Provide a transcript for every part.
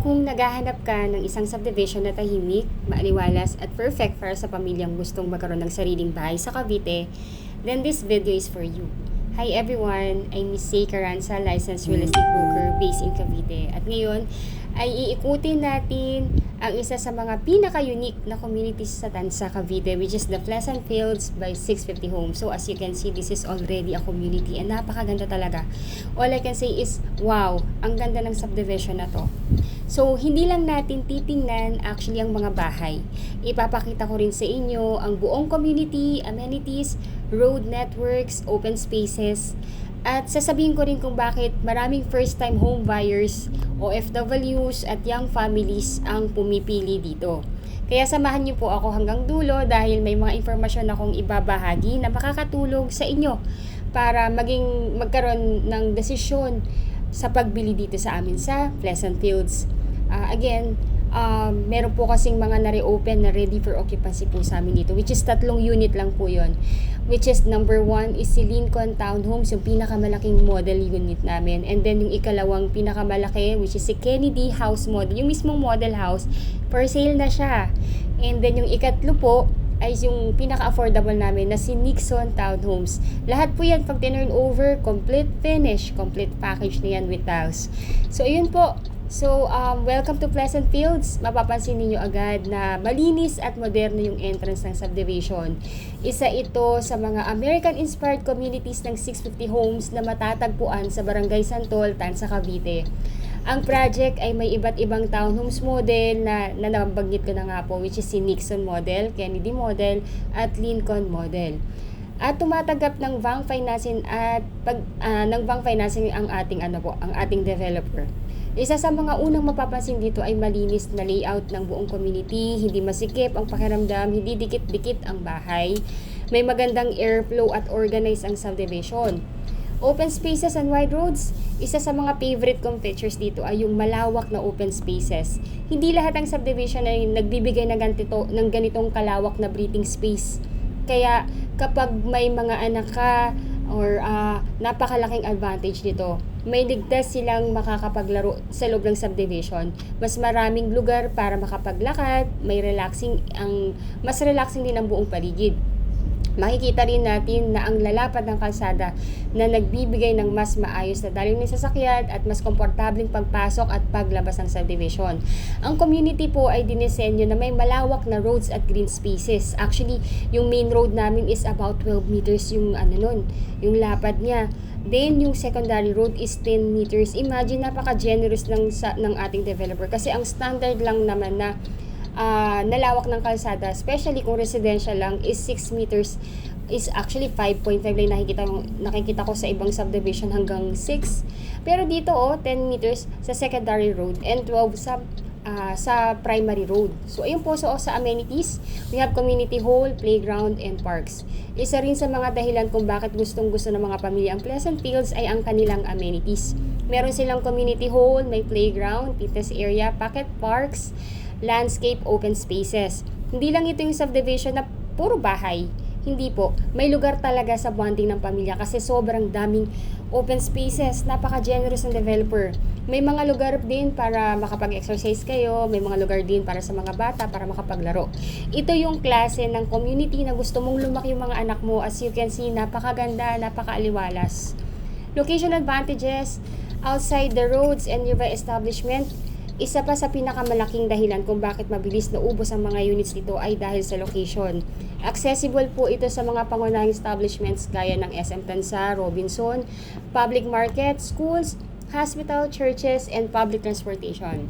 Kung naghahanap ka ng isang subdivision na tahimik, maaliwalas at perfect para sa pamilyang gustong magkaroon ng sariling bahay sa Cavite, then this video is for you. Hi everyone, I'm Miss Say Caranza, licensed real estate broker based in Cavite. At ngayon ay iikutin natin ang isa sa mga pinaka-unique na communities sa Tansa, Cavite, which is the Pleasant Fields by 650 Homes. So as you can see, this is already a community and napakaganda talaga. All I can say is, wow, ang ganda ng subdivision na to. So, hindi lang natin titingnan actually ang mga bahay. Ipapakita ko rin sa inyo ang buong community, amenities, road networks, open spaces, at sasabihin ko rin kung bakit maraming first-time home buyers, OFWs at young families ang pumipili dito. Kaya samahan niyo po ako hanggang dulo dahil may mga informasyon akong ibabahagi na makakatulong sa inyo para magkaroon ng desisyon sa pagbili dito sa amin sa Pleasant Fields. Meron po kasing mga na-reopen na ready for occupancy po sa amin dito, which is 3 unit lang po yon. Which is number 1 is si Lincoln Townhomes, yung pinakamalaking model unit namin. And then yung ikalawang pinakamalaki, which is si Kennedy House model, yung mismong model house, for sale na siya. And then yung ikatlo po ay yung pinaka-affordable namin na si Nixon Townhomes. Lahat po yan pag turn over, complete finish, complete package na yan with house. So ayun po. So, welcome to Pleasant Fields. Mapapansin niyo agad na malinis at moderno yung entrance ng subdivision. Isa ito sa mga American-inspired communities ng 650 homes na matatagpuan sa Barangay Santol, Tansa, Cavite. Ang project ay may iba't ibang townhomes model na nabanggit ko na nga po, which is si Nixon model, Kennedy model, at Lincoln model. At tumatanggap ng bank financing ang ating developer. Isa sa mga unang mapapansin dito ay malinis na layout ng buong community, hindi masikip ang pakiramdam, hindi dikit-dikit ang bahay. May magandang airflow at organized ang subdivision. Open spaces and wide roads, isa sa mga favorite kong features dito ay yung malawak na open spaces. Hindi lahat ng subdivision ay nagbibigay ng ganitong kalawak na breathing space. Kaya kapag may mga anak ka or napakalaking advantage nito, may ligtas silang makakapaglaro sa loob ng subdivision. Mas maraming lugar para makapaglakad, mas relaxing din ang buong paligid. Makikita rin natin na ang lalapad ng kalsada na nagbibigay ng mas maayos na daloy ng sasakyan at mas komportableng pagpasok at paglabas ng subdivision. Ang community po ay dinisenyo na may malawak na roads at green spaces. Actually, yung main road namin is about 12 meters yung lapad niya. Then, yung secondary road is 10 meters. Imagine, napaka-generous ng ating developer kasi ang standard lang naman na nalawak ng kalsada, especially kung residential lang, is 6 meters, is actually 5.5 lang nakikita ko sa ibang subdivision hanggang 6. Pero dito 10 meters sa secondary road and 12 sa primary road. So ayun po, sa amenities, we have community hall, playground, and parks. Isa rin sa mga dahilan kung bakit gustong-gusto ng mga pamilya ang Pleasant Fields ay ang kanilang amenities. Meron silang community hall, may playground, fitness area, pocket parks, landscape, open spaces. Hindi lang ito yung subdivision na puro bahay. Hindi po. May lugar talaga sa bonding ng pamilya kasi sobrang daming open spaces. Napaka-generous ng developer. May mga lugar din para makapag-exercise kayo. May mga lugar din para sa mga bata para makapaglaro. Ito yung klase ng community na gusto mong lumaki yung mga anak mo. As you can see, napakaganda, napakaaliwalas. Location advantages, outside the roads and nearby establishment. Isa pa sa pinakamalaking dahilan kung bakit mabilis na ubos ang mga units dito ay dahil sa location. Accessible po ito sa mga pangunahing establishments gaya ng SM Tansa, Robinson, public market, schools, hospital, churches, and public transportation.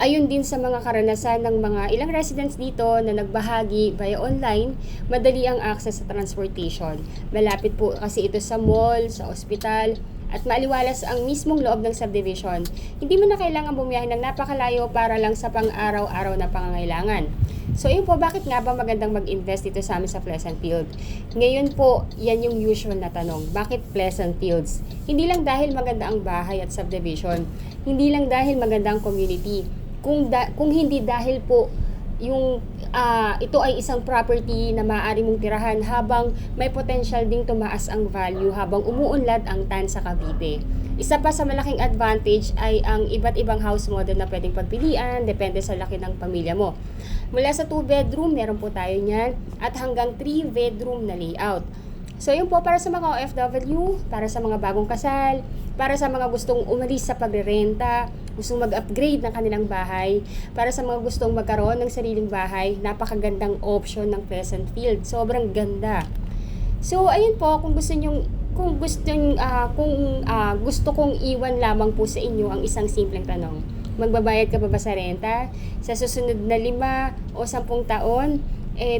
Ayun din sa mga karanasan ng mga ilang residents dito na nagbahagi via online, madali ang access sa transportation. Malapit po kasi ito sa mall, sa ospital, at maaliwalas ang mismong loob ng subdivision. Hindi mo na kailangan bumiyahe ng napakalayo para lang sa pang-araw-araw na pangangailangan. So yun po, bakit nga ba magandang mag-invest dito sa amin sa Pleasant Field? Ngayon po, yan yung usual na tanong. Bakit Pleasant Fields? Hindi lang dahil maganda ang bahay at subdivision. Hindi lang dahil maganda ang community. Kung hindi dahil po yung ito ay isang property na maaari mong tirahan habang may potential ding tumaas ang value habang umuunlad ang TAN sa Cavite. Isa pa sa malaking advantage ay ang iba't ibang house model na pwedeng pagpilian, depende sa laki ng pamilya mo. Mula sa 2 bedroom, meron po tayo niyan, at hanggang 3 bedroom na layout. So yun po para sa mga OFW, para sa mga bagong kasal, para sa mga gustong umalis sa pagrerenta, gustong mag-upgrade ng kanilang bahay, para sa mga gustong magkaroon ng sariling bahay, napakagandang option ng Pleasant Field. Sobrang ganda. So ayun po, kung gusto kong iwan lamang po sa inyo ang isang simpleng tanong. Magbabayad ka pa ba sa renta? Sa susunod na 5 o 10 taon?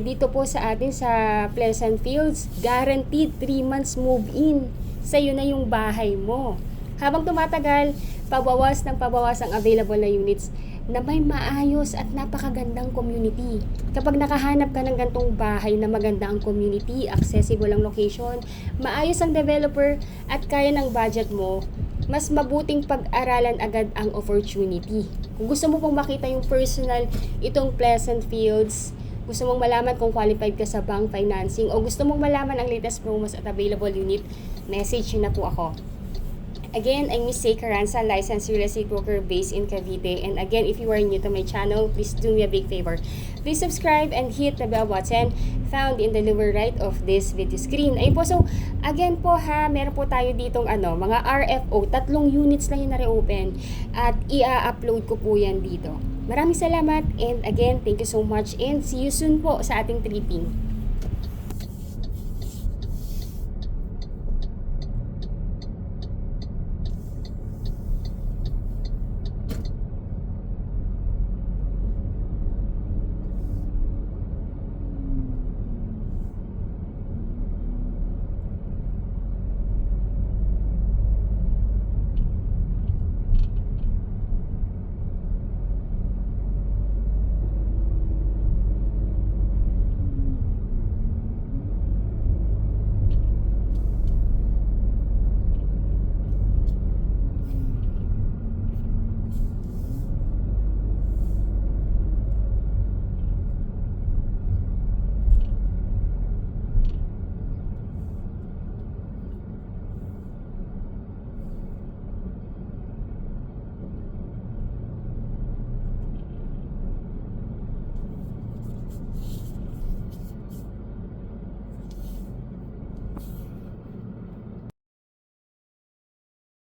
Dito po sa atin sa Pleasant Fields, guaranteed 3 months move-in. Sa'yo na yung bahay mo. Habang tumatagal, pabawas ng pabawas ang available na units na may maayos at napakagandang community. Kapag nakahanap ka ng gantong bahay na maganda ang community, accessible ang location, maayos ang developer at kaya ng budget mo, mas mabuting pag-aralan agad ang opportunity. Kung gusto mo pong makita yung personal itong Pleasant Fields, gusto mong malaman kung qualified ka sa bank financing o gusto mong malaman ang latest promos at available unit, message nyo na po ako. Again, I'm Miss Say Carranza, licensed real estate broker based in Cavite. And again, if you are new to my channel, please do me a big favor. Please subscribe and hit the bell button found in the lower right of this video screen. Ayun po, so again po ha, meron po tayo ditong mga RFO, 3 units lang yung na-reopen at i-upload ko po yan dito. Maraming salamat and again, thank you so much and see you soon po sa ating tripping.